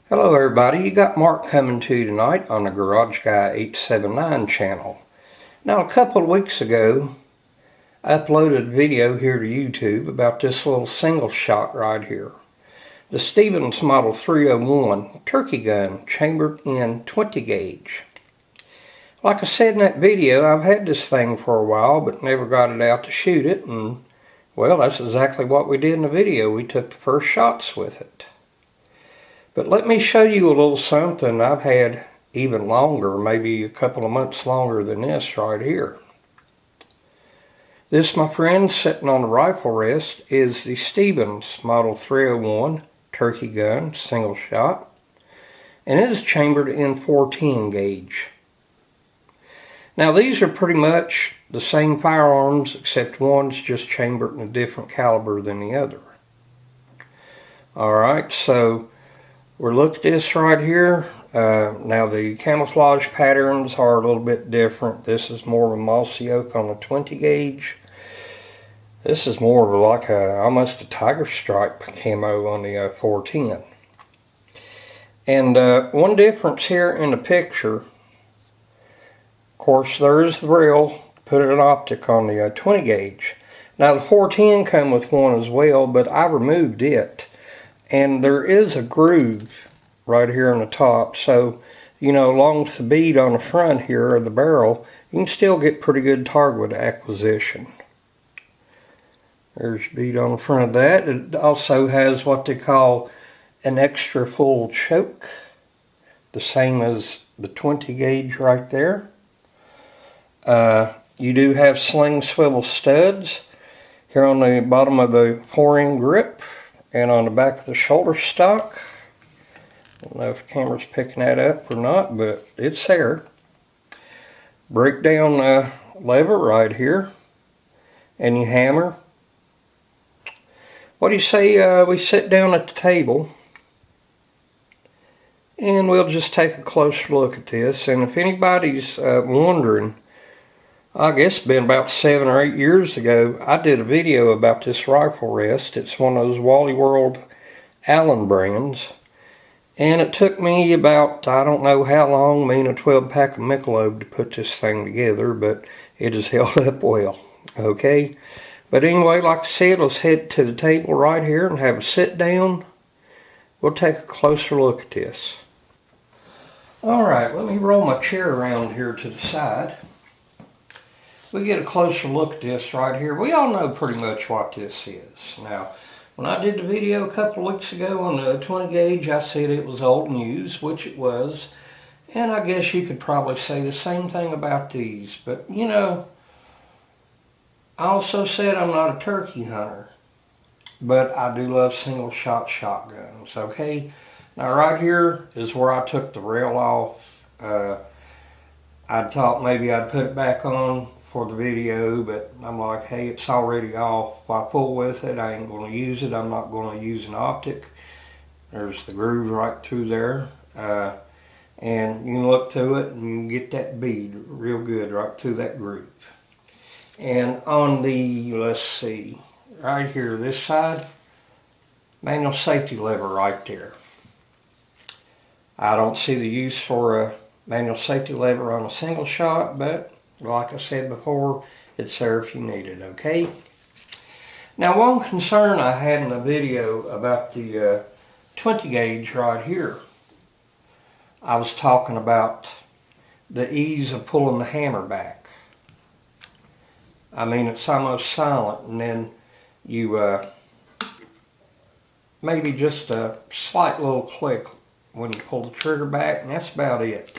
Hello everybody, you got Mark coming to you tonight on the Garage Guy 879 channel. Now a couple of weeks ago I uploaded a video here to YouTube about this little single shot right here. The Stevens Model 301 turkey gun chambered in 20 gauge. Like I said in that video, I've had this thing for a while but never got it out to shoot it, and well, that's exactly what we did in the video. We took the first shots with it. But let me show you a little something I've had even longer, maybe a couple of months longer than this right here. This, my friend, sitting on the rifle rest is the Stevens Model 301 turkey gun, single shot, and it is chambered in 410 gauge. Now these are pretty much the same firearms, except one's just chambered in a different caliber than the other. Alright, so we'll look at this right here. Now the camouflage patterns are a little bit different. This is more of a mossy oak on the 20 gauge. This is more of like almost a tiger stripe camo on the 410. And one difference here in the picture, of course there is the rail, put an optic on the 20 gauge. Now the 410 come with one as well, but I removed it. And there is a groove right here on the top, so along with the bead on the front here of the barrel, you can still get pretty good target acquisition. There's a bead on the front of that. It also has what they call an extra full choke, the same as the 20 gauge right there. You do have sling swivel studs here on the bottom of the fore-end grip and on the back of the shoulder stock. I don't know if the camera's picking that up or not, but it's there. Breakdown lever right here, and you hammer. What do you say we sit down at the table and we'll just take a closer look at this. And if anybody's wondering, I guess it's been about 7 or 8 years ago, I did a video about this rifle rest. It's one of those Wally World Allen brands. And it took me about, I don't know how long, me and a 12 pack of Michelob to put this thing together, but it has held up well. Okay? But anyway, like I said, let's head to the table right here and have a sit down. We'll take a closer look at this. Alright, let me roll my chair around here to the side. We get a closer look at this right here. We all know pretty much what this is. Now, when I did the video a couple of weeks ago on the 20 gauge, I said it was old news, which it was. And I guess you could probably say the same thing about these. But, I also said I'm not a turkey hunter. But I do love single shot shotguns, okay? Now, right here is where I took the rail off. I thought maybe I'd put it back on for the video, but I'm like, hey, it's already off. If I pull with it, I ain't going to use it. I'm not going to use an optic. There's the groove right through there. And you can look through it and you can get that bead real good right through that groove. And on the, let's see, right here, this side, manual safety lever right there. I don't see the use for a manual safety lever on a single shot, but like I said before, it's there if you need it, okay? Now, one concern I had in the video about the 20 gauge right here, I was talking about the ease of pulling the hammer back. I mean, it's almost silent, and then you maybe just a slight little click when you pull the trigger back, and that's about it.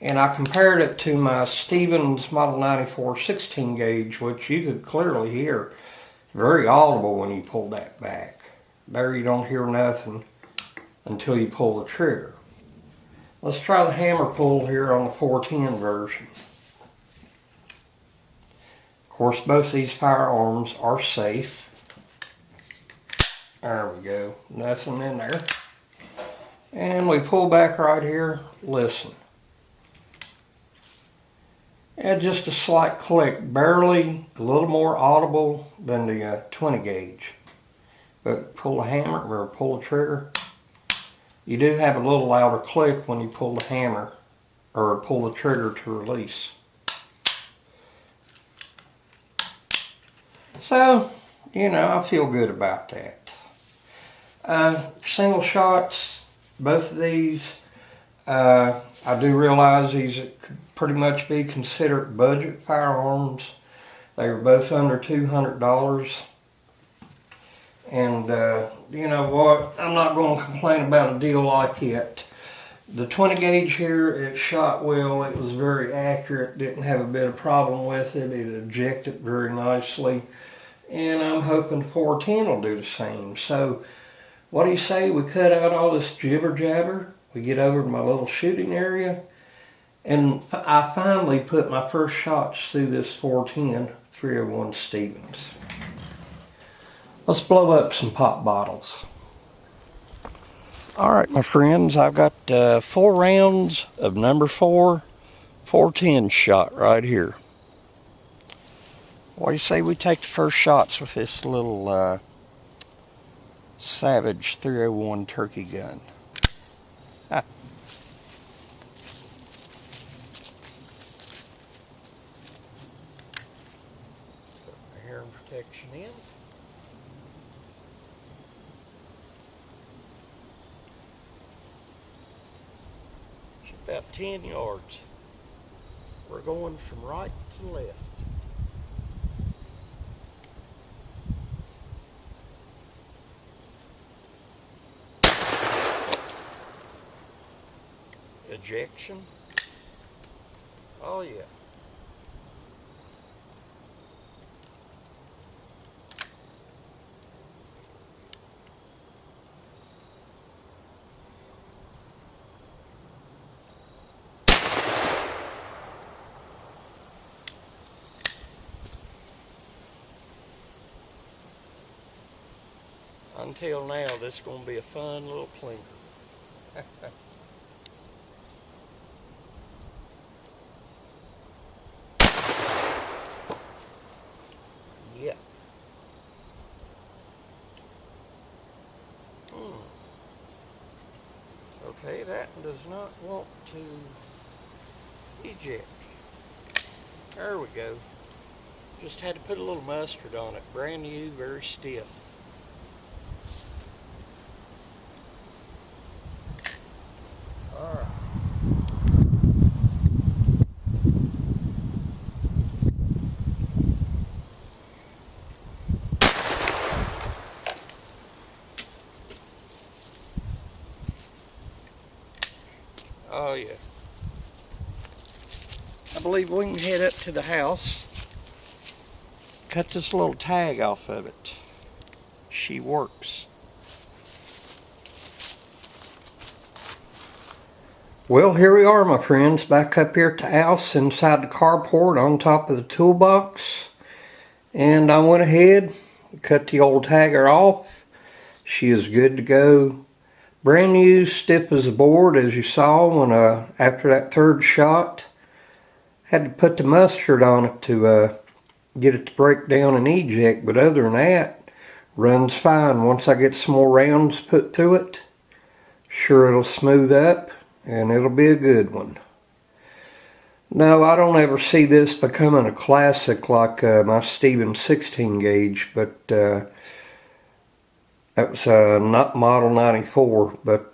And I compared it to my Stevens Model 94 16 gauge, which you could clearly hear. Very audible when you pull that back. There you don't hear nothing until you pull the trigger. Let's try the hammer pull here on the 410 version. Of course, both these firearms are safe. There we go. Nothing in there. And we pull back right here. Listen. And just a slight click, barely a little more audible than the 20 gauge. But pull the hammer or pull the trigger, you do have a little louder click when you pull the hammer or pull the trigger to release. So, you know, I feel good about that. Single shots, both of these, I do realize these could pretty much be considered budget firearms. They were both under $200. And you know what, I'm not going to complain about a deal like it. The 20 gauge here, it shot well, it was very accurate, didn't have a bit of problem with it, it ejected very nicely. And I'm hoping the 410 will do the same. So what do you say we cut out all this jibber jabber, we get over to my little shooting area, and I finally put my first shots through this 410 301 Stevens. Let's blow up some pop bottles. Alright my friends, I've got 4 rounds of number 4 410 shot right here. What do you say we take the first shots with this little Savage 301 turkey gun? Put my hearing protection in. It's about 10 yards. We're going from right to left. Ejection. Oh yeah. Until now, this is going to be a fun little plinker. Yep. Okay, that one does not want to eject. There we go. Just had to put a little mustard on it. Brand new, very stiff. Alright. Oh yeah. I believe we can head up to the house. Cut this little tag off of it. She works. Well, here we are, my friends, back up here at the house inside the carport on top of the toolbox. And I went ahead and cut the old tagger off. She is good to go. Brand new, stiff as a board, as you saw when after that third shot. Had to put the mustard on it to get it to break down and eject, but other than that, runs fine. Once I get some more rounds put through it, sure it'll smooth up and it'll be a good one. No, I don't ever see this becoming a classic like my Stevens 16 gauge, but that was not model 94, but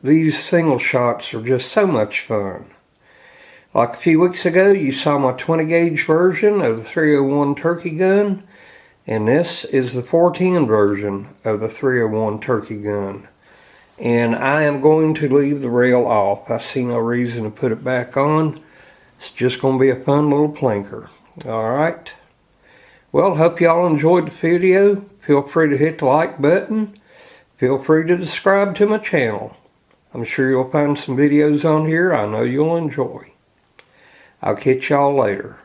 these single shots are just so much fun. Like a few weeks ago, you saw my 20 gauge version of the 301 turkey gun, and this is the 410 version of the 301 turkey gun. And I am going to leave the rail off. I see no reason to put it back on. It's just going to be a fun little plinker. Alright. Well, hope y'all enjoyed the video. Feel free to hit the like button. Feel free to subscribe to my channel. I'm sure you'll find some videos on here I know you'll enjoy. I'll catch y'all later.